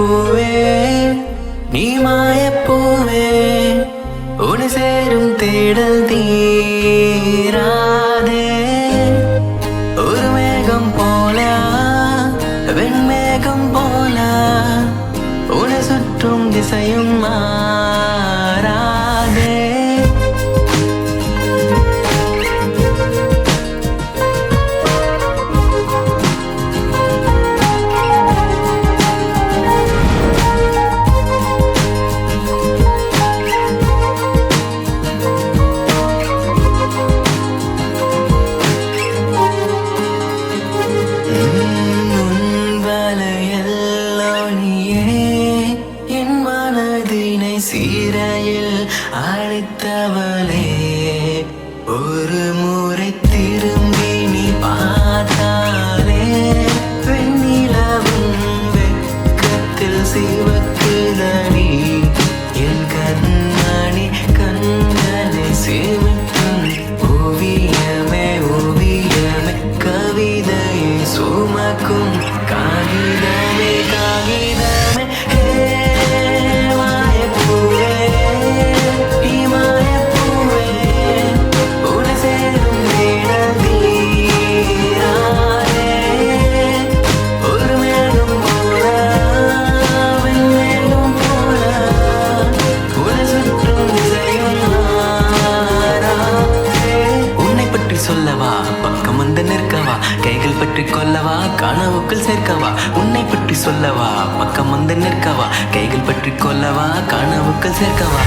பூவே நீ மாயப்பூவே உன்னை சேரும் தேடல் தீராதே ஒரு மேகம் போல வெண்மேகம் போல உன்னை சுற்றும் திசையும் மாறாதே சீரையில் அழைத்தவளே ஒரு முறை திரும்பி நீ பார்த்தாலே வெண்ணிலவும் வெட்கத்தில் சிவக்குதடி என் கண்மணி கண்களை சிமிட்டும் ஓவியமே ஓவியமே கவிதையை சுமக்கும் காகிதமே காகிதமே சொல்லவா பக்கம் வந்து நிற்கவா கைகள் பற்றி கொள்ளவா கனவுக்குள் சேர்க்கவா உன்னை பற்றி சொல்லவா பக்கம் வந்து நிற்கவா கைகள் பற்றி கொள்ளவா கனவுக்குள் சேர்க்கவா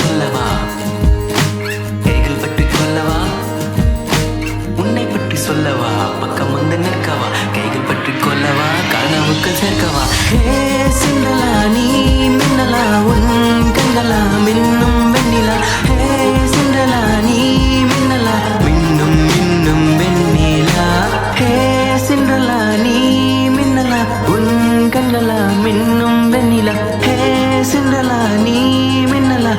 சொல்லவா கைகள் பற்றி கொள்ளவா உன்னை பற்றி சொல்லவா பக்கம் வந்து நிற்கவா கைகள் பற்றி கொள்ளவா கனவுக்கு சேர்க்கவா ஹே சின்னலா நீ மின்னலா உன் கண்களா மின்னும் வெண்ணிலா ஹே சின்னலா நீ மின்னலா மின்னும் மின்னும் வெண்ணிலா ஹே சின்னலா நீ மின்னலா உன் கண்களா மின்னும் வெண்ணிலா ஹே சின்னலா நீ மின்னலா